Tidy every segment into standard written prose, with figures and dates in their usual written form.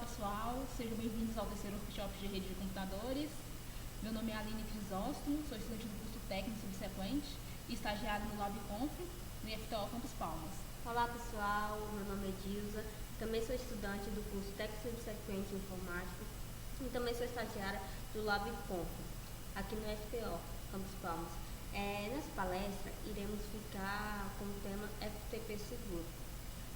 pessoal, sejam bem-vindos ao terceiro workshop de rede de computadores. Meu nome é Aline Crisóstomo, sou estudante do curso técnico subsequente e estagiário no LabConf, no IFTO Campus Palmas. Olá pessoal, meu nome é Dilza, também sou estudante do curso técnico subsequente em informática e também sou estagiária do LabConf, aqui no IFTO Campus Palmas. Nessa palestra iremos ficar com o tema FTP seguro.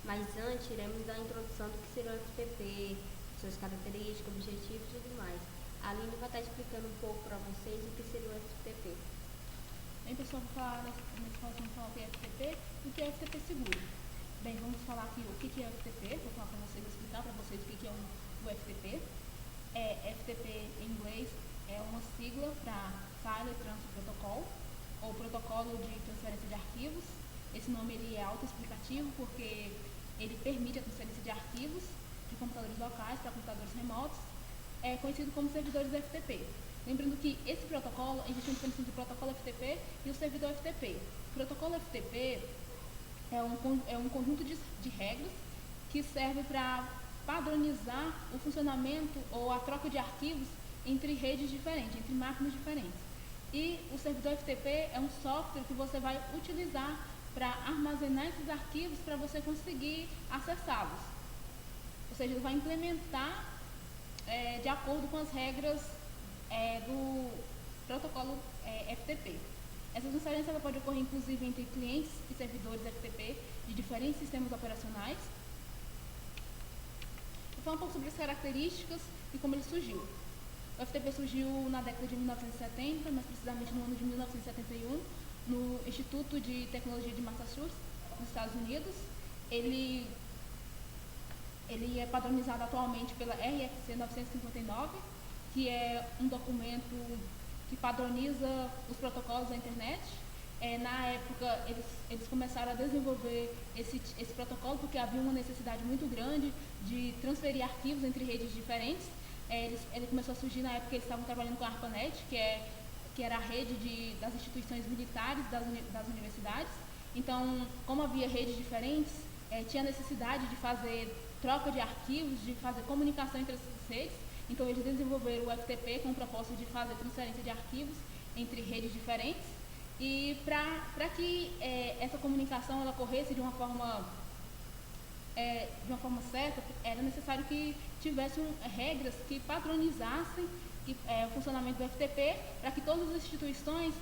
Mas antes, iremos dar a introdução do que será o FTP, suas características, objetivos e tudo mais. A Aline vai estar explicando um pouco para vocês o que seria o FTP. Bem, pessoal, vamos falar o que é FTP e o que é FTP seguro. Bem, vamos falar aqui o que é o FTP, vou falar para vocês, explicar para vocês o que é o FTP. FTP em inglês é uma sigla para File Transfer Protocol, ou Protocolo de Transferência de Arquivos. Esse nome ele é autoexplicativo porque ele permite a transferência de arquivos de computadores locais para computadores remotos, conhecido como servidores FTP. Lembrando que esse protocolo, existe uma diferença entre o protocolo FTP e o servidor FTP. O protocolo FTP é um conjunto de regras que serve para padronizar o funcionamento ou a troca de arquivos entre redes diferentes, entre máquinas diferentes. E o servidor FTP é um software que você vai utilizar para armazenar esses arquivos para você conseguir acessá-los. Ou seja, ele vai implementar de acordo com as regras do protocolo FTP. Essa transferência pode ocorrer inclusive entre clientes e servidores FTP de diferentes sistemas operacionais. Vou falar um pouco sobre as características e como ele surgiu. O FTP surgiu na década de 1970, mais precisamente no ano de 1971, no Instituto de Tecnologia de Massachusetts, nos Estados Unidos. Ele é padronizado atualmente pela RFC 959, que é um documento que padroniza os protocolos da internet. Na época, eles começaram a desenvolver esse protocolo porque havia uma necessidade muito grande de transferir arquivos entre redes diferentes. Ele começou a surgir na época que eles estavam trabalhando com a ARPANET, que era a rede das instituições militares das universidades. Então, como havia redes diferentes, tinha necessidade de fazer troca de arquivos, de fazer comunicação entre essas redes. Então, eles desenvolveram o FTP com o propósito de fazer transferência de arquivos entre redes diferentes. E para que essa comunicação ela ocorresse de uma forma certa, era necessário que tivessem regras que padronizassem o funcionamento do FTP para que todas as instituições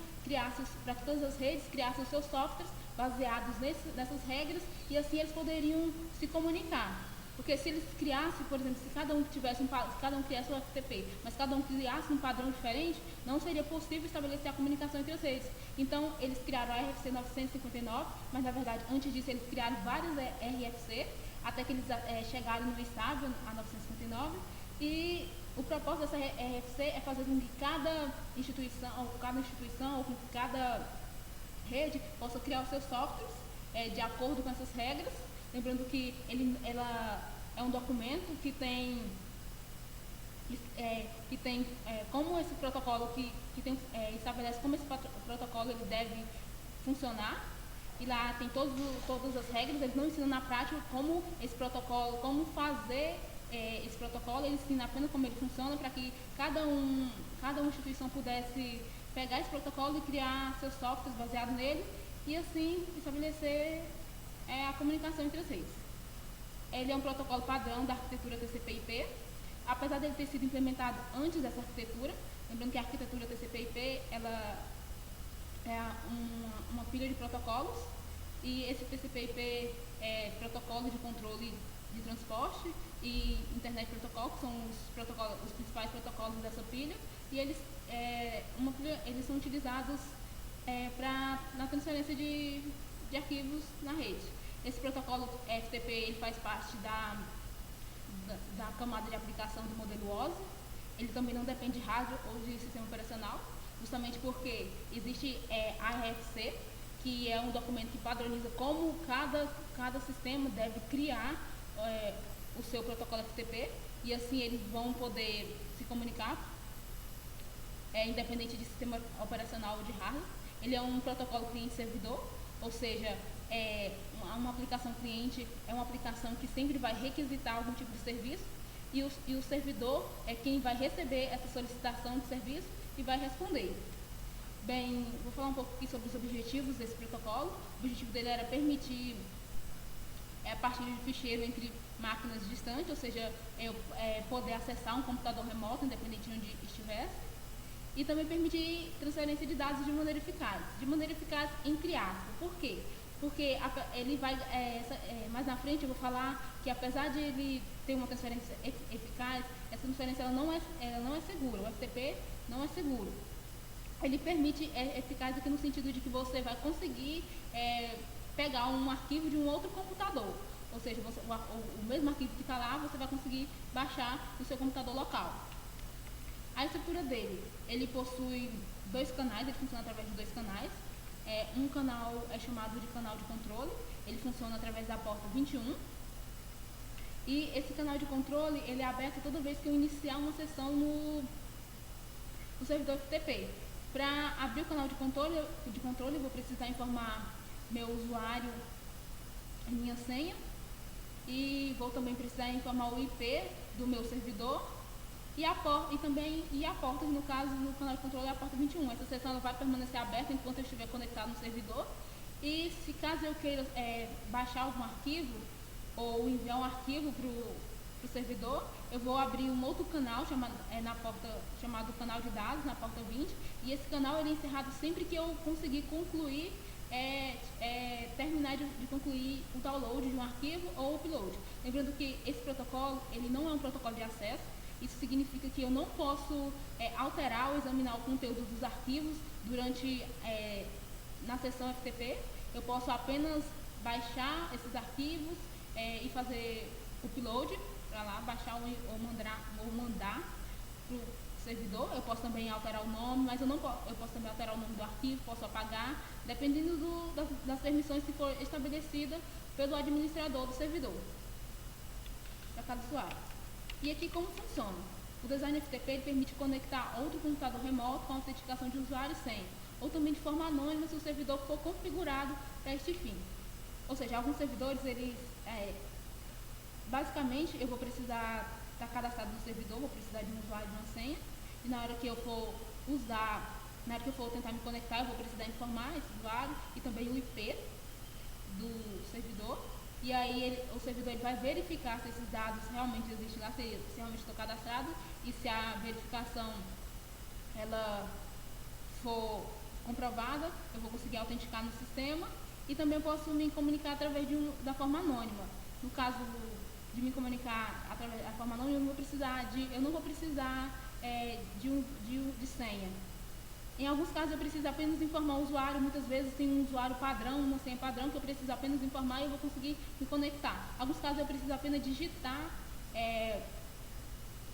para que todas as redes criassem os seus softwares baseados nessas regras e assim eles poderiam se comunicar. Porque se eles criassem, por exemplo, se cada um criasse o FTP, mas cada um criasse um padrão diferente, não seria possível estabelecer a comunicação entre as redes. Então, eles criaram a RFC 959, mas na verdade, antes disso, eles criaram várias RFC, até que eles chegaram no estável, a 959, e o propósito dessa RFC é fazer com que cada instituição ou com que cada rede possa criar os seus softwares de acordo com essas regras. Lembrando que ela é um documento que tem como esse protocolo estabelece como esse protocolo ele deve funcionar. E lá tem todas as regras. Eles não ensinam na prática como fazer esse protocolo. Eles ensinam apenas como ele funciona para que cada uma instituição pudesse pegar esse protocolo e criar seus softwares baseados nele e assim estabelecer a comunicação entre as redes. Ele é um protocolo padrão da arquitetura TCP/IP, apesar dele ter sido implementado antes dessa arquitetura. Lembrando que a arquitetura TCP/IP ela é uma pilha de protocolos e esse TCP/IP é protocolo de controle de transporte e Internet Protocol, que são os principais protocolos dessa pilha, e eles são utilizados na transferência de arquivos na rede. Esse protocolo FTP ele faz parte da camada de aplicação do modelo OSI. Ele também não depende de hardware ou de sistema operacional, justamente porque existe a RFC, que é um documento que padroniza como cada sistema deve criar o seu protocolo FTP, e assim eles vão poder se comunicar, independente de sistema operacional ou de hardware. Ele é um protocolo cliente-servidor, ou seja, uma aplicação cliente é uma aplicação que sempre vai requisitar algum tipo de serviço, e o servidor é quem vai receber essa solicitação de serviço e vai responder. Bem, vou falar um pouco aqui sobre os objetivos desse protocolo. O objetivo dele era permitir a partilha de ficheiro entre máquinas distantes, ou seja, poder acessar um computador remoto, independente de onde estivesse, e também permitir transferência de dados de maneira eficaz. De maneira eficaz, entre aspas. Por quê? Porque ele vai, mais na frente eu vou falar que apesar de ele ter uma transferência eficaz, essa transferência ela não é segura, o FTP não é seguro. Ele permite eficaz aqui no sentido de que você vai conseguir pegar um arquivo de um outro computador, ou seja, o mesmo arquivo que está lá, você vai conseguir baixar no seu computador local. A estrutura dele, ele possui 2 canais, ele funciona através de 2 canais. Um canal é chamado de canal de controle, ele funciona através da porta 21. E esse canal de controle, ele é aberto toda vez que eu iniciar uma sessão no servidor FTP. Para abrir o canal de controle, eu vou precisar informar meu usuário e minha senha. E vou também precisar informar o IP do meu servidor. E a porta, no caso, no canal de controle é a porta 21. Essa sessão ela vai permanecer aberta enquanto eu estiver conectado no servidor. E se caso eu queira baixar algum arquivo ou enviar um arquivo para o servidor, eu vou abrir um outro canal chamado canal de dados, na porta 20. E esse canal ele é encerrado sempre que eu conseguir concluir, terminar de concluir o download de um arquivo ou o upload. Lembrando que esse protocolo ele não é um protocolo de acesso. Isso significa que eu não posso alterar ou examinar o conteúdo dos arquivos na sessão FTP. Eu posso apenas baixar esses arquivos e fazer upload para lá, baixar ou mandar para o servidor. Eu posso também alterar o nome, mas eu posso também alterar o nome do arquivo, posso apagar, dependendo das permissões que for estabelecida pelo administrador do servidor para cada usuário. E aqui como funciona? O Design FTP ele permite conectar outro computador remoto com autenticação de usuário e senha, ou também de forma anônima se o servidor for configurado para este fim. Ou seja, alguns servidores, basicamente, eu vou precisar estar cadastrado no servidor, vou precisar de um usuário e de uma senha, e na hora que eu for tentar me conectar, eu vou precisar informar esse usuário e também o IP do servidor. E aí o servidor vai verificar se esses dados realmente existem lá, se realmente estou cadastrado, e se a verificação ela for comprovada, eu vou conseguir autenticar no sistema. E também eu posso me comunicar através da forma anônima. No caso de me comunicar através da forma anônima, eu não vou precisar de senha. Em alguns casos eu preciso apenas informar o usuário, muitas vezes tem um usuário padrão, uma senha padrão que eu preciso apenas informar e eu vou conseguir me conectar. Em alguns casos eu preciso apenas digitar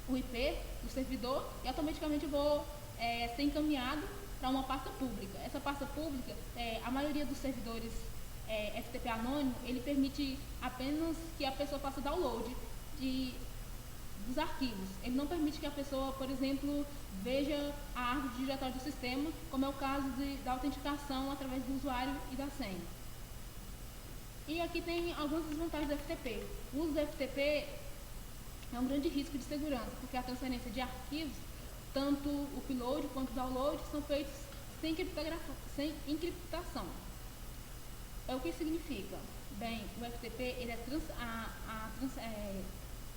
o IP do servidor e automaticamente eu vou ser encaminhado para uma pasta pública. Essa pasta pública, a maioria dos servidores FTP anônimo, ele permite apenas que a pessoa faça download dos arquivos. Ele não permite que a pessoa, por exemplo, veja a árvore diretória do sistema, como é o caso da autenticação através do usuário e da senha. E aqui tem algumas desvantagens do FTP. O uso do FTP é um grande risco de segurança, porque a transferência de arquivos, tanto o upload quanto o download, são feitos sem encriptação. O que significa? Bem, o FTP, ele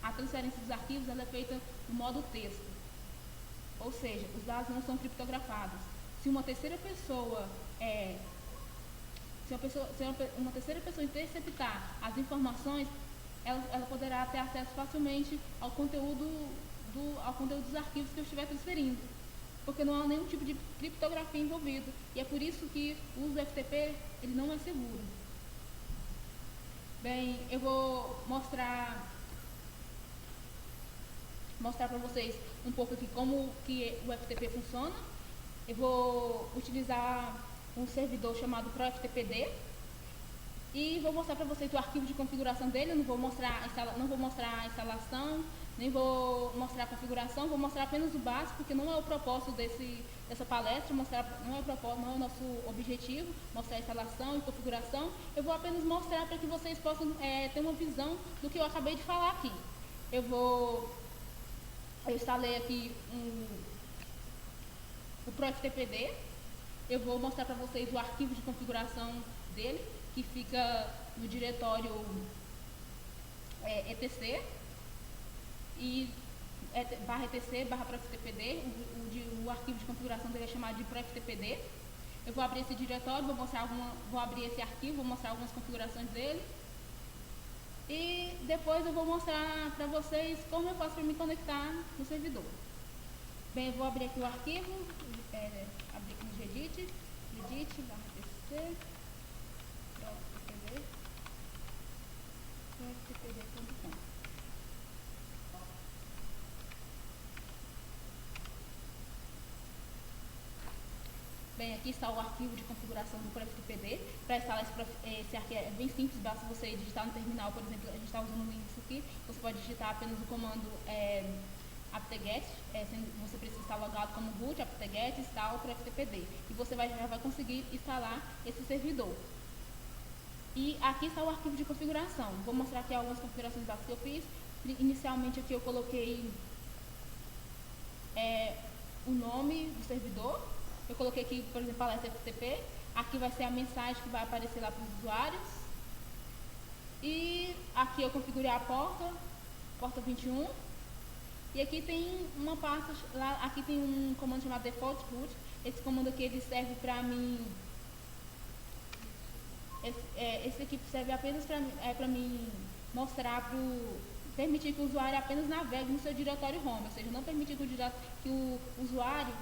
a transferência dos arquivos ela é feita no modo texto, ou seja, os dados não são criptografados. Se uma terceira pessoa interceptar as informações, ela poderá ter acesso facilmente ao conteúdo dos arquivos que eu estiver transferindo, porque não há nenhum tipo de criptografia envolvido, e é por isso que o uso do FTP ele não é seguro. Bem, eu vou mostrar para vocês um pouco aqui como que o FTP funciona. Eu vou utilizar um servidor chamado ProFTPD e vou mostrar para vocês o arquivo de configuração dele. Eu não vou mostrar a instalação, nem vou mostrar a configuração, vou mostrar apenas o básico, porque não é o propósito dessa palestra, não é o nosso objetivo, mostrar a instalação e configuração. Eu vou apenas mostrar para que vocês possam ter uma visão do que eu acabei de falar aqui. Eu vou eu instalei aqui o ProFTPD. Eu vou mostrar para vocês o arquivo de configuração dele, que fica no diretório etc e barra etc barra ProFTPD. O arquivo de configuração dele é chamado de ProFTPD. Eu vou abrir esse diretório, vou abrir esse arquivo, vou mostrar algumas configurações dele. E depois eu vou mostrar para vocês como eu faço para me conectar no servidor. Bem, eu vou abrir aqui o arquivo, abrir aqui no Gedit, pc, ProFTPD.com. Bem, aqui está o arquivo de configuração do ProFTPD. Para instalar esse arquivo é bem simples, basta você digitar no terminal, por exemplo, a gente está usando o Linux aqui, você pode digitar apenas o comando apt-get, você precisa estar logado como root, apt-get, install ProFTPD, e você já vai conseguir instalar esse servidor. E aqui está o arquivo de configuração. Vou mostrar aqui algumas configurações básicas que eu fiz. Inicialmente aqui eu coloquei o nome do servidor. Eu coloquei aqui, por exemplo, palestra FTP. Aqui vai ser a mensagem que vai aparecer lá para os usuários. E aqui eu configurei a porta 21. E aqui tem uma pasta, aqui tem um comando chamado default root. Esse comando aqui ele serve para mim. Esse aqui serve apenas para mim mostrar permitir que o usuário apenas navegue no seu diretório home, ou seja, não permitir que o usuário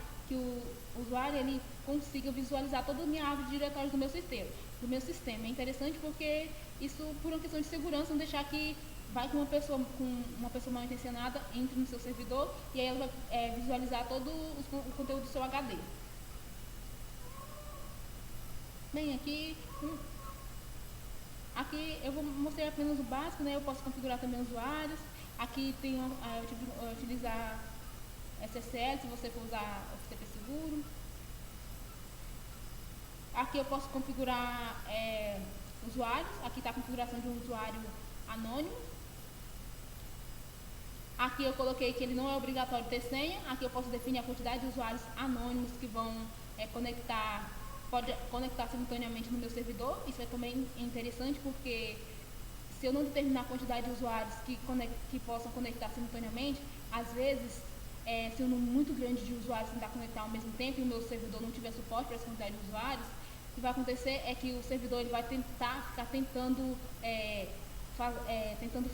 ele consiga visualizar toda a minha árvore de diretórios do meu sistema. É interessante porque isso, por uma questão de segurança, não deixar que uma pessoa mal intencionada entre no seu servidor e aí ela vai visualizar todo o conteúdo do seu HD. Bem, aqui eu vou mostrar apenas o básico, né? Eu posso configurar também usuários. Aqui tem utilizar SSL, se você for usar o FTP seguro. Aqui eu posso configurar usuários. Aqui está a configuração de um usuário anônimo. Aqui eu coloquei que ele não é obrigatório ter senha. Aqui eu posso definir a quantidade de usuários anônimos que vão pode conectar simultaneamente no meu servidor. Isso é também interessante porque se eu não determinar a quantidade de usuários que possam conectar simultaneamente, às vezes, se um número muito grande de usuários tentar conectar ao mesmo tempo e o meu servidor não tiver suporte para essa quantidade de usuários, o que vai acontecer é que o servidor ele vai ficar tentando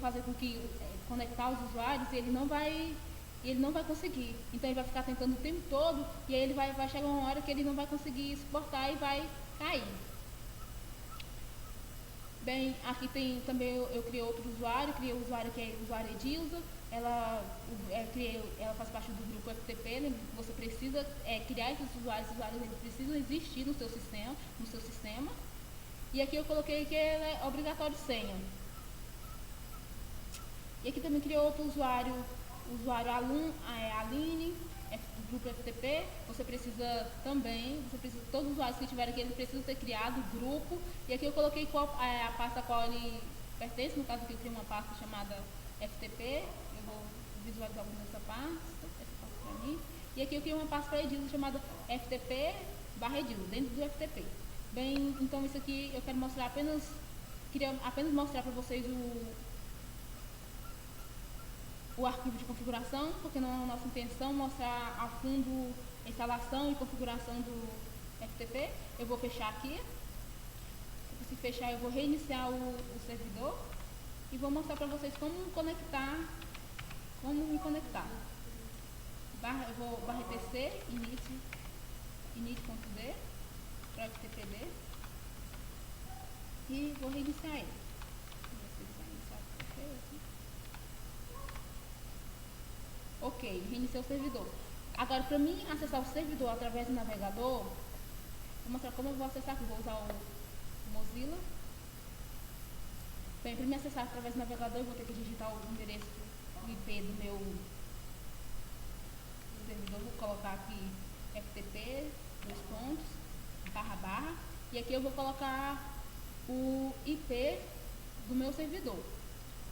fazer com que conectar os usuários e ele não vai conseguir. Então ele vai ficar tentando o tempo todo e aí ele vai chegar uma hora que ele não vai conseguir suportar e vai cair. Bem, aqui tem também eu criei outro usuário, criei o usuário que é o usuário Edilza. Ela faz parte do grupo FTP, né? Você precisa criar esses usuários eles precisam existir no seu sistema. E aqui eu coloquei que ela é obrigatório senha. E aqui também criou outro usuário, Aline, do grupo FTP. Todos os usuários que tiverem aqui, eles precisam ter criado o grupo. E aqui eu coloquei a pasta a qual ele pertence, no caso aqui eu criei uma pasta chamada FTP. Eu vou visualizar essa pasta para mim. E aqui eu criei uma pasta para Edilza chamada FTP/Edilza, dentro do FTP. Bem, então isso aqui eu quero mostrar queria apenas mostrar para vocês o arquivo de configuração, porque não é a nossa intenção mostrar a fundo a instalação e configuração do FTP. Eu vou fechar aqui. Se fechar, eu vou reiniciar o servidor e vou mostrar para vocês como me conectar. Eu vou /etc init.d para FTPD e vou reiniciar ele. Ok, reiniciei o servidor. Agora, para mim acessar o servidor através do navegador, vou mostrar como eu vou acessar aqui. Vou usar o Mozilla. Bem, para me acessar através do navegador, eu vou ter que digitar o endereço IP do meu servidor. Vou colocar aqui FTP, // e aqui eu vou colocar o IP do meu servidor.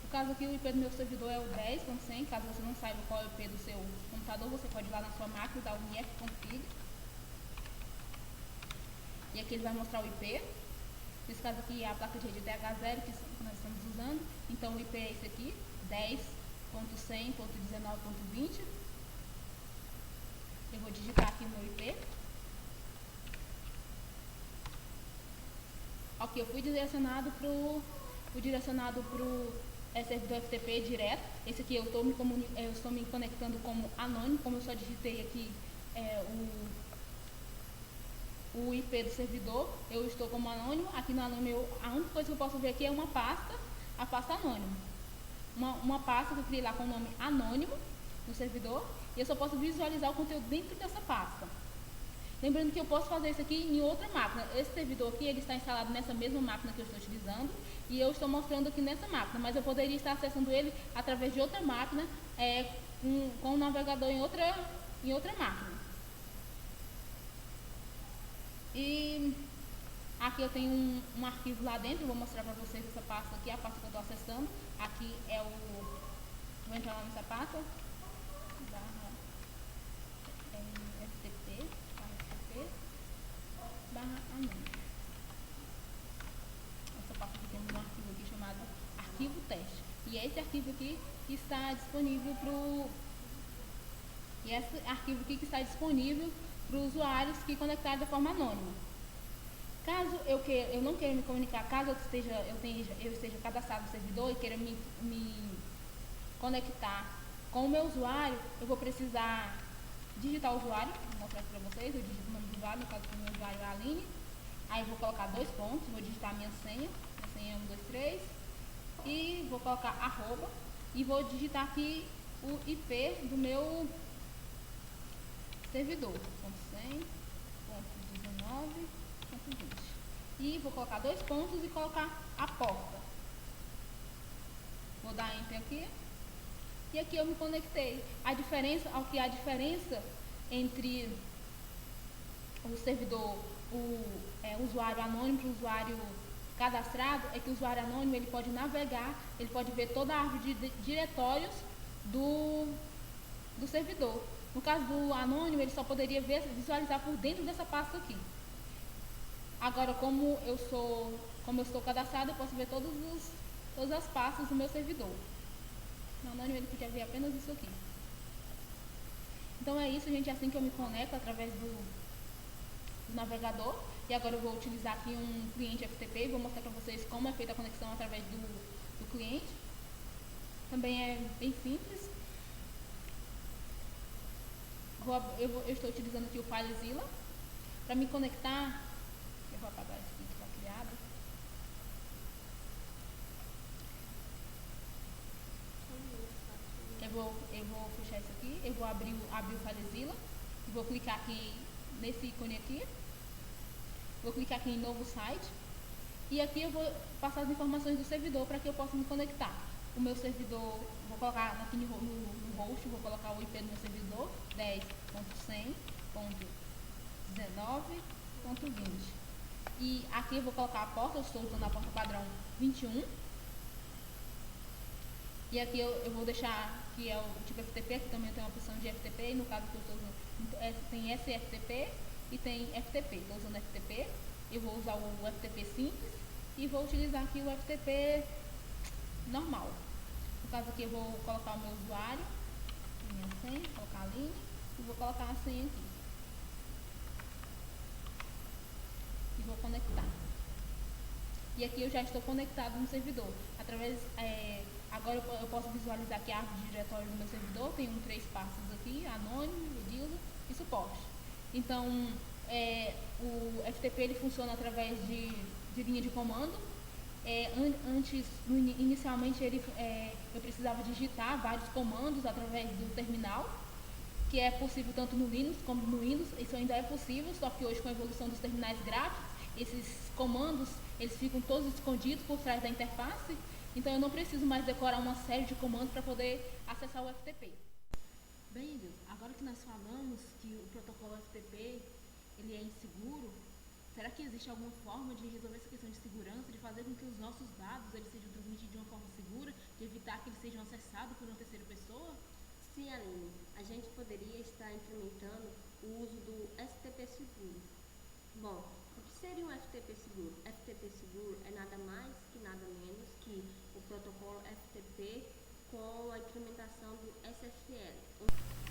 No caso aqui, o IP do meu servidor é o 10.100. Caso você não saiba qual é o IP do seu computador, você pode ir lá na sua máquina, dar o ifconfig. E aqui ele vai mostrar o IP. Nesse caso aqui é a placa de rede DH0 que nós estamos usando. Então o IP é esse aqui, 10.100.19.20. Eu vou digitar aqui o meu IP. Ok, eu fui direcionado para o servidor FTP direto. Esse aqui eu estou me conectando como anônimo, como eu só digitei aqui o IP do servidor, eu estou como anônimo. Aqui no anônimo, a única coisa que eu posso ver aqui é uma pasta, a pasta anônimo. Uma pasta que eu criei lá com o nome anônimo no servidor, e eu só posso visualizar o conteúdo dentro dessa pasta. Lembrando que eu posso fazer isso aqui em outra máquina. Esse servidor aqui, ele está instalado nessa mesma máquina que eu estou utilizando, e eu estou mostrando aqui nessa máquina, mas eu poderia estar acessando ele através de outra máquina, com o navegador em outra máquina. E aqui eu tenho um arquivo lá dentro, eu vou mostrar para vocês essa pasta aqui, a pasta que eu estou acessando. Aqui é vou entrar lá nessa pasta, /ftp, /anônimo. Essa pasta aqui tem um arquivo aqui chamado arquivo teste. E é esse arquivo aqui que está disponível para os usuários que conectaram de forma anônima. Caso eu não queira me comunicar, caso eu esteja cadastrado no servidor e queira me conectar com o meu usuário, eu vou precisar digitar o usuário. Vou mostrar aqui para vocês. Eu digito o nome do usuário, no caso do meu usuário é a Aline. Aí eu vou colocar 2 pontos, vou digitar a minha senha. Minha senha é 123. E vou colocar arroba. E vou digitar aqui o IP do meu servidor, 100.19.20. E vou colocar 2 pontos e colocar a porta. Vou dar enter aqui. E aqui eu me conectei. A diferença entre o servidor, o usuário anônimo para o usuário cadastrado é que o usuário anônimo ele pode navegar, ele pode ver toda a árvore de diretórios do servidor. No caso do anônimo, ele só poderia visualizar por dentro dessa pasta aqui. Agora, como eu estou cadastrado, eu posso ver todas as pastas do meu servidor. No anônimo, ele podia ver apenas isso aqui. Então é isso, gente, é assim que eu me conecto através do navegador. E agora eu vou utilizar aqui um cliente FTP e vou mostrar para vocês como é feita a conexão através do cliente. Também é bem simples. Eu estou utilizando aqui o FileZilla. Para me conectar, eu vou apagar esse aqui que está criado. Eu vou fechar isso aqui, eu vou abrir o FileZilla, vou clicar aqui nesse ícone aqui, vou clicar aqui em novo site, e aqui eu vou passar as informações do servidor para que eu possa me conectar. O meu servidor, vou colocar aqui no host, vou colocar o IP do meu servidor, 10.100.19.20. E aqui eu vou colocar a porta, eu estou usando a porta padrão 21. E aqui eu vou deixar que é o tipo FTP, aqui também tem uma opção de FTP, e no caso que eu estou usando, tem SFTP e tem FTP. Estou usando FTP, eu vou usar o FTP simples e vou utilizar aqui o FTP normal. No caso aqui eu vou colocar o meu usuário, minha senha, colocar a linha e vou colocar a senha aqui. E vou conectar. E aqui eu já estou conectado no servidor. Agora eu posso visualizar aqui a árvore de diretório do meu servidor. Tem 3 passos aqui, anônimo, edilha e suporte. Então, o FTP ele funciona através de linha de comando. Inicialmente eu precisava digitar vários comandos através do terminal, que é possível tanto no Linux como no Windows. Isso ainda é possível, só que hoje com a evolução dos terminais gráficos, esses comandos eles ficam todos escondidos por trás da interface, então eu não preciso mais decorar uma série de comandos para poder acessar o FTP. Bem, agora que nós falamos que o protocolo FTP ele é inseguro, será que existe alguma forma de resolver essa questão de segurança, de fazer com que os os nossos dados eles sejam transmitidos de uma forma segura, de evitar que eles sejam acessados por uma terceira pessoa? Sim, Aline, a gente poderia estar implementando o uso do FTP Seguro. Bom, o que seria um FTP Seguro? FTP Seguro é nada mais que nada menos que o protocolo FTP com a implementação do SSL.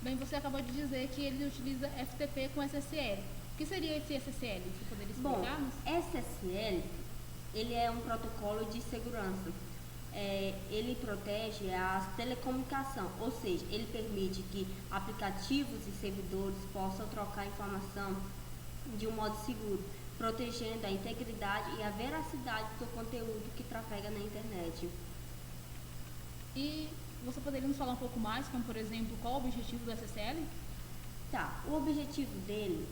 Bem, você acabou de dizer que ele utiliza FTP com SSL. O que seria esse SSL? Você poderia explicar-nos? Bom, SSL ele é um protocolo de segurança. Ele protege a telecomunicação, ou seja, ele permite que aplicativos e servidores possam trocar informação de um modo seguro, protegendo a integridade e a veracidade do conteúdo que trafega na internet. E você poderia nos falar um pouco mais, como por exemplo, qual o objetivo do SSL? Tá, o objetivo dele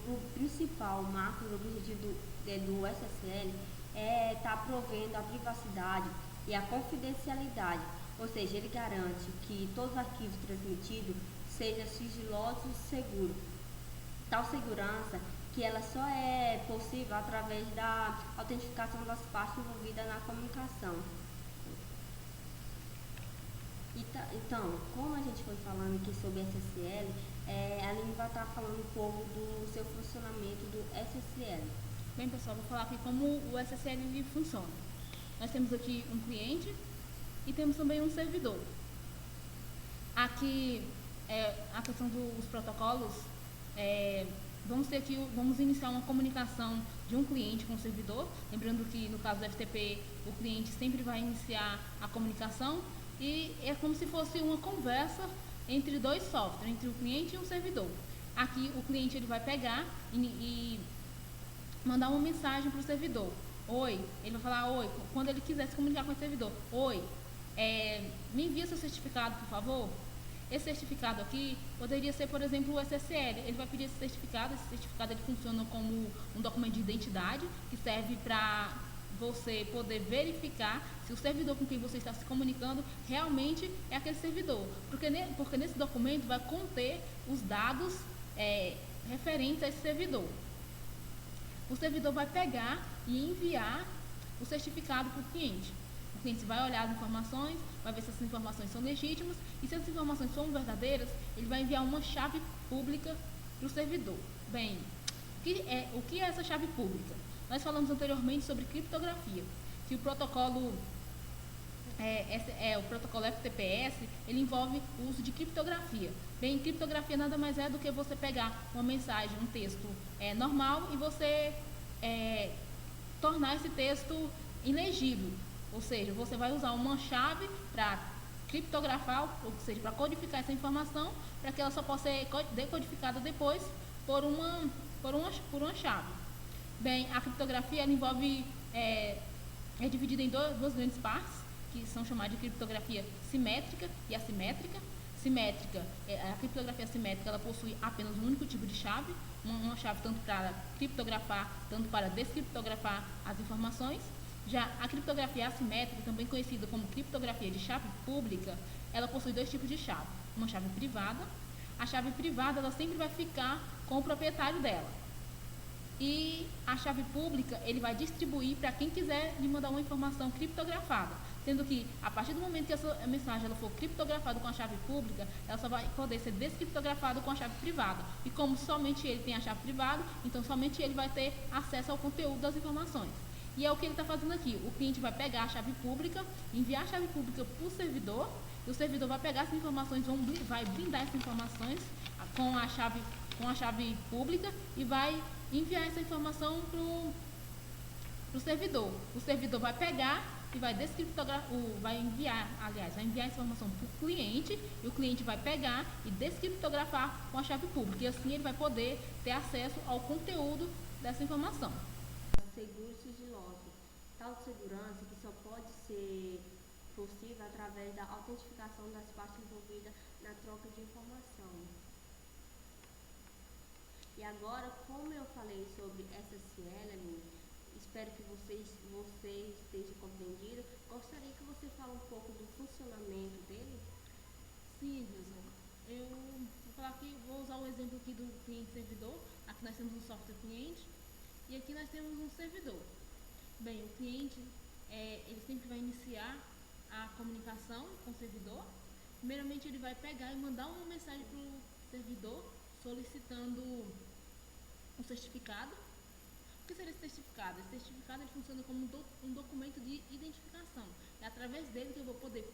o principal macro objetivo do SSL é estar provendo a privacidade e a confidencialidade, ou seja, ele garante que todos os arquivos transmitidos sejam sigilosos e seguros. Tal segurança que ela só é possível através da autentificação das partes envolvidas na comunicação. Então, como a gente foi falando aqui sobre SSL, a Aline vai estar falando um pouco do seu funcionamento do SSL. Bem, pessoal, vou falar aqui como o SSL funciona. Nós temos aqui um cliente e temos também um servidor. Aqui, a questão dos protocolos, vamos iniciar uma comunicação de um cliente com o servidor. Lembrando que no caso do FTP, o cliente sempre vai iniciar a comunicação e é como se fosse uma conversa entre dois softwares, entre o cliente e o servidor. Aqui o cliente ele vai pegar e mandar uma mensagem para o servidor. Oi, ele vai falar oi, quando ele quiser se comunicar com o servidor. Oi, me envia seu certificado, por favor. Esse certificado aqui poderia ser, por exemplo, o SSL. Ele vai pedir esse certificado ele funciona como um documento de identidade que serve para você poder verificar se o servidor com quem você está se comunicando realmente é aquele servidor. Porque nesse documento vai conter os dados referentes a esse servidor. O servidor vai pegar e enviar o certificado para o cliente. O cliente vai olhar as informações, vai ver se essas informações são legítimas e se as informações são verdadeiras, ele vai enviar uma chave pública para o servidor. Bem, o que é essa chave pública? Nós falamos anteriormente sobre criptografia, que o protocolo o protocolo FTPS, ele envolve o uso de criptografia. Bem, criptografia nada mais é do que você pegar uma mensagem, um texto normal e você tornar esse texto ilegível. Ou seja, você vai usar uma chave para criptografar, ou seja, para codificar essa informação, para que ela só possa ser decodificada depois por uma chave. Bem, a criptografia ela envolve, é dividida em duas grandes partes, que são chamadas de criptografia simétrica e assimétrica. Simétrica, a criptografia simétrica, ela possui apenas um único tipo de chave, uma chave tanto para criptografar, tanto para descriptografar as informações. Já a criptografia assimétrica, também conhecida como criptografia de chave pública, ela possui dois tipos de chave. Uma chave privada. A chave privada ela sempre vai ficar com o proprietário dela. E a chave pública ele vai distribuir para quem quiser lhe mandar uma informação criptografada. Sendo que, a partir do momento que essa mensagem ela for criptografada com a chave pública, ela só vai poder ser descriptografada com a chave privada. E como somente ele tem a chave privada, então somente ele vai ter acesso ao conteúdo das informações. E é o que ele está fazendo aqui. O cliente vai pegar a chave pública, enviar a chave pública para o servidor, e o servidor vai pegar essas informações, vai blindar essas informações com a chave pública e vai enviar essa informação para o servidor. O servidor vai pegar e vai enviar essa informação para o cliente, e o cliente vai pegar e descriptografar com a chave pública. E assim ele vai poder ter acesso ao conteúdo dessa informação. Seguro e sigiloso. Tal segurança que só pode ser possível através da autentificação das partes envolvidas na troca de informação. E agora, como eu falei sobre SSL, espero que você esteja compreendido. Gostaria que você fale um pouco do funcionamento dele? Sim, Wilson. Eu vou falar aqui, vou usar o exemplo aqui do cliente servidor. Aqui nós temos um software cliente e aqui nós temos um servidor. Bem, cliente ele sempre vai iniciar a comunicação com o servidor. Primeiramente, ele vai pegar e mandar uma mensagem para o servidor solicitando um certificado. O que seria esse certificado? Esse certificado ele funciona como um documento de identificação. É através dele que eu vou poder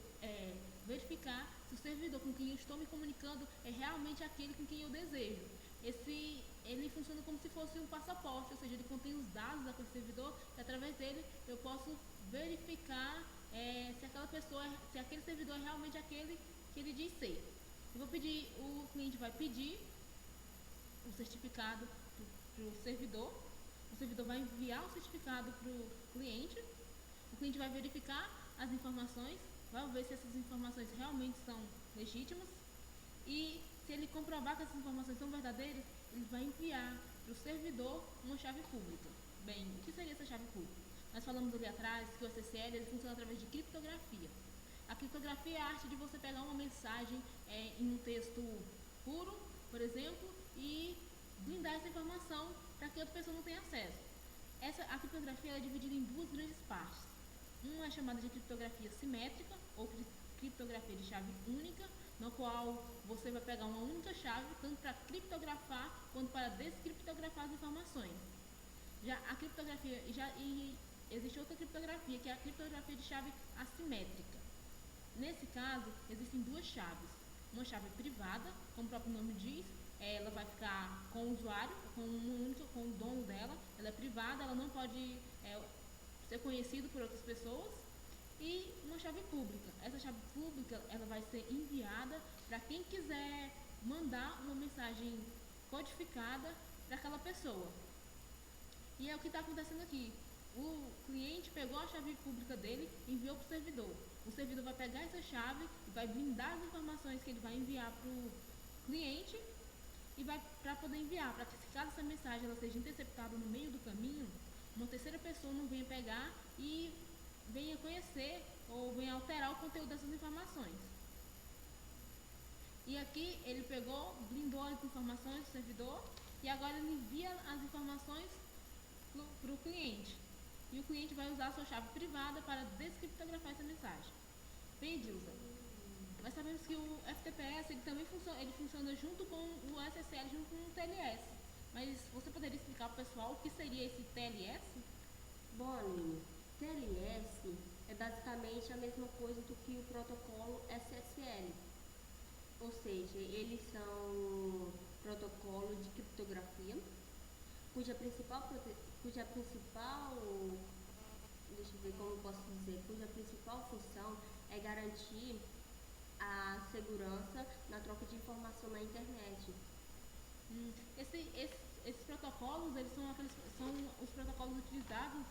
verificar se o servidor com quem eu estou me comunicando é realmente aquele com quem eu desejo. Ele funciona como se fosse um passaporte, ou seja, ele contém os dados daquele servidor e através dele eu posso verificar se aquele servidor é realmente aquele que ele diz ser. O cliente vai pedir o certificado para o servidor vai enviar o certificado para o cliente vai verificar as informações, vai ver se essas informações realmente são legítimas e se ele comprovar que essas informações são verdadeiras, ele vai enviar para o servidor uma chave pública. Bem, o que seria essa chave pública? Nós falamos ali atrás que o SSL ele funciona através de criptografia. A criptografia é a arte de você pegar uma mensagem em um texto puro, por exemplo, e blindar essa informação para que outra pessoa não tenha acesso. A criptografia é dividida em duas grandes partes. Uma é chamada de criptografia simétrica ou criptografia de chave única, no qual você vai pegar uma única chave tanto para criptografar quanto para descriptografar as informações. Existe outra criptografia que é a criptografia de chave assimétrica. Nesse caso, existem duas chaves. Uma chave privada, como o próprio nome diz, ela vai ficar com o usuário, com o dono dela, ela é privada, ela não pode ser conhecida por outras pessoas. E uma chave pública. Essa chave pública ela vai ser enviada para quem quiser mandar uma mensagem codificada para aquela pessoa. E é o que está acontecendo aqui. O cliente pegou a chave pública dele e enviou para o servidor. O servidor vai pegar essa chave e vai blindar as informações que ele vai enviar para o cliente e vai para poder enviar, para que se caso essa mensagem ela seja interceptada no meio do caminho, uma terceira pessoa não venha pegar e venha conhecer ou venha alterar o conteúdo dessas informações. E aqui ele pegou, blindou as informações do servidor e agora ele envia as informações para o cliente. E o cliente vai usar a sua chave privada para descriptografar essa mensagem. Bem, Dilza, nós sabemos que o FTPS ele também funciona junto com o SSL, junto com o TLS. Mas você poderia explicar para o pessoal o que seria esse TLS? Bom, Aline, TLS é basicamente a mesma coisa do que o protocolo SSL. Ou seja, eles são protocolo de criptografia, cuja principal função é garantir a segurança na troca de informação na internet. Esses protocolos, eles são os protocolos utilizados,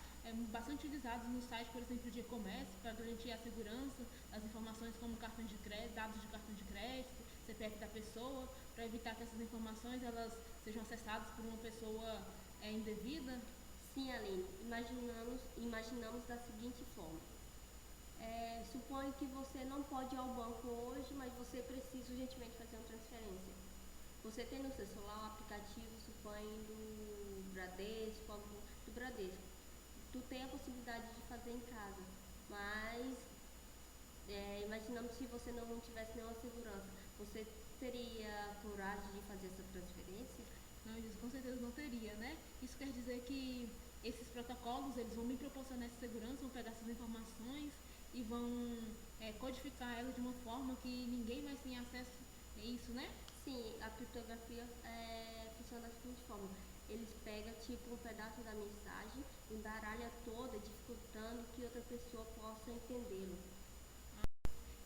bastante utilizados no site, por exemplo, de e-commerce, para garantir a segurança das informações como cartões de crédito, dados de cartão de crédito, CPF da pessoa, para evitar que essas informações elas sejam acessadas por uma pessoa indevida. Sim, Aline, imaginamos da seguinte forma. Suponha que você não pode ir ao banco hoje, mas você precisa urgentemente fazer uma transferência. Você tem no seu celular um aplicativo, suponha do Bradesco. Tu tem a possibilidade de fazer em casa, mas imaginamos se você não tivesse nenhuma segurança, você teria coragem de fazer essa transferência? Não, isso com certeza não teria, né? Isso quer dizer que esses protocolos, eles vão me proporcionar essa segurança, vão pegar essas informações e vão codificar elas de uma forma que ninguém mais tenha acesso a isso, né? Sim, a criptografia funciona da seguinte forma. Eles pegam tipo um pedaço da mensagem, embaralha toda, dificultando que outra pessoa possa entendê-lo.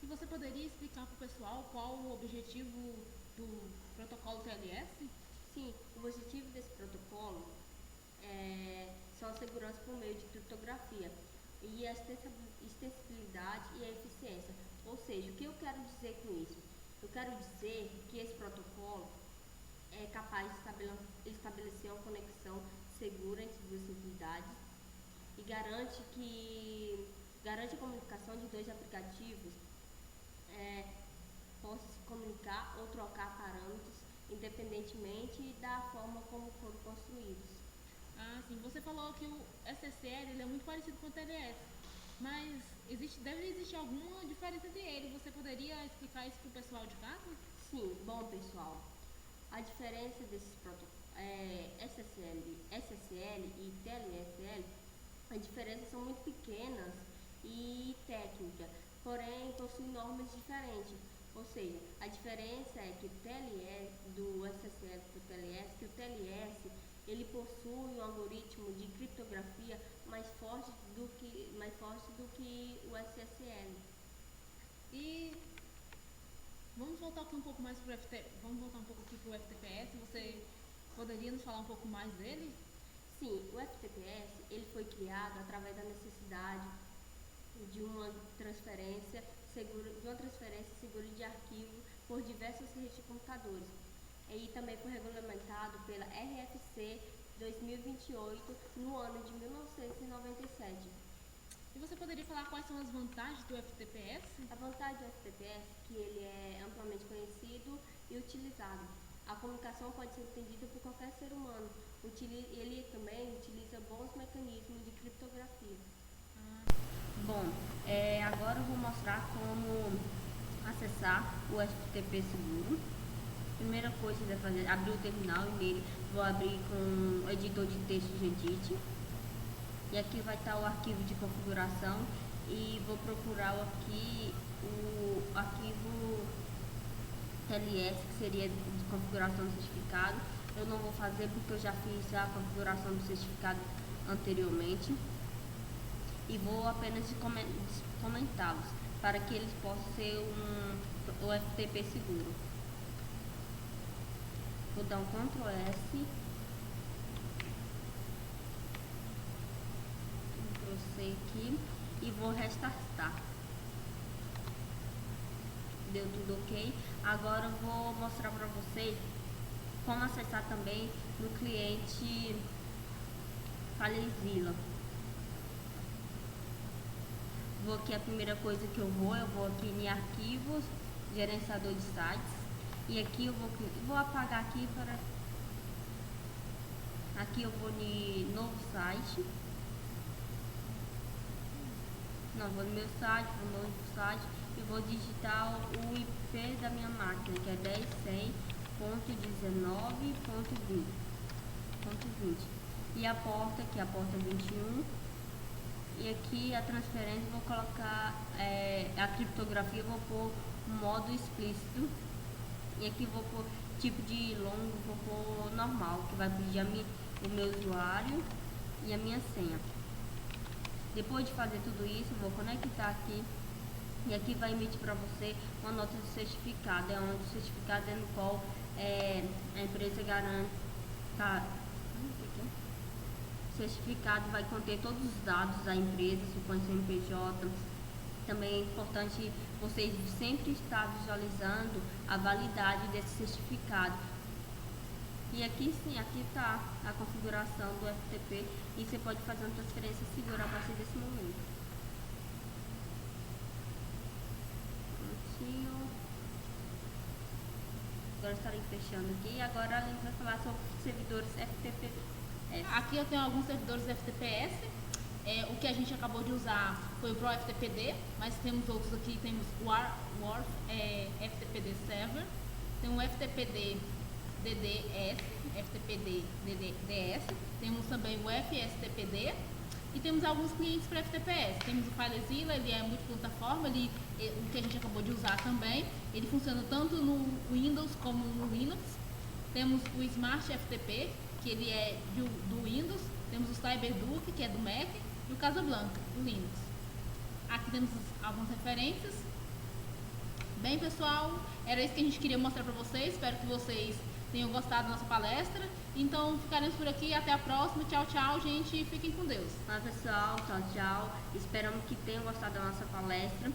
E você poderia explicar para o pessoal qual o objetivo do protocolo TLS? Sim, o objetivo desse protocolo são a segurança por meio de criptografia e a extensibilidade e a eficiência. Ou seja, o que eu quero dizer com isso? Eu quero dizer que esse protocolo é capaz de estabelecer uma conexão segura entre duas entidades e garante a comunicação de dois aplicativos possam se comunicar ou trocar parâmetros independentemente da forma como foram construídos. Ah, sim. Você falou que o SSL ele é muito parecido com o TLS, mas deve existir alguma diferença entre ele. Você poderia explicar isso para o pessoal de casa? Sim, bom pessoal, a diferença desses protocolos SSL e TLSL, as diferenças são muito pequenas e técnicas, porém possuem normas diferentes. Ou seja, a diferença é que o TLS do SSL para o TLS, que o TLS ele possui um algoritmo de criptografia mais forte do que o SSL. E vamos voltar aqui um pouco mais para o vamos voltar um pouco aqui para o FTPS. Você poderia nos falar um pouco mais dele? Sim, o FTPS ele foi criado através da necessidade de uma transferência segura de arquivo por diversas redes de computadores. E também foi regulamentado pela RFC 2028 no ano de 1997. E você poderia falar quais são as vantagens do FTPS? A vantagem do FTPS é que ele é amplamente conhecido e utilizado. A comunicação pode ser entendida por qualquer ser humano. Ele também utiliza bons mecanismos de criptografia. Bom, agora eu vou mostrar como acessar o FTP Seguro. Primeira coisa que você vai fazer é abrir o terminal e nele vou abrir com o editor de texto Gedit. E aqui vai estar o arquivo de configuração e vou procurar aqui o arquivo TLS, que seria de configuração do certificado. Eu não vou fazer porque eu já fiz a configuração do certificado anteriormente. E vou apenas comentá-los para que eles possam ser o FTP seguro. Vou dar um Ctrl S, Ctrl C aqui e vou restartar. Deu tudo ok. Agora eu vou mostrar para vocês como acessar também no cliente FileZilla. Vou aqui, a primeira coisa que eu vou aqui em arquivos, gerenciador de sites, e aqui eu vou apagar aqui para, aqui eu vou em novo site, não, vou no meu site, vou no novo site e vou digitar o IP da minha máquina, que é 10.100.19.20, e a porta, que é a porta 21. E aqui a transferência vou colocar a criptografia, vou pôr modo explícito. E aqui vou pôr tipo de longo, vou pôr normal, que vai pedir o meu usuário e a minha senha. Depois de fazer tudo isso, vou conectar aqui. E aqui vai emitir para você uma nota de certificado, onde o certificado é no qual a empresa garante. O certificado vai conter todos os dados da empresa, supõe CNPJ. Também é importante vocês sempre estar visualizando a validade desse certificado. E aqui sim, aqui está a configuração do FTP e você pode fazer uma transferência segura a partir desse momento. Prontinho. Agora estarei fechando aqui. Agora a gente vai falar sobre servidores FTP. Aqui eu tenho alguns servidores FTPS. O que a gente acabou de usar foi o ProFTPD, mas temos outros aqui, temos o FTPD Server, tem o FTPD DDS, FTPD DDS, temos também o FSTPD e temos alguns clientes para FTPS. Temos o FileZilla, ele é multiplataforma, o que a gente acabou de usar também, ele funciona tanto no Windows como no Linux. Temos o Smart FTP, que ele é do Windows, temos o CyberDuck, que é do Mac, e o Casablanca, do Linux. Aqui temos algumas referências. Bem, pessoal, era isso que a gente queria mostrar para vocês. Espero que vocês tenham gostado da nossa palestra. Então, ficaremos por aqui. Até a próxima. Tchau, tchau, gente. Fiquem com Deus. Olá, pessoal. Tchau, tchau. Esperamos que tenham gostado da nossa palestra.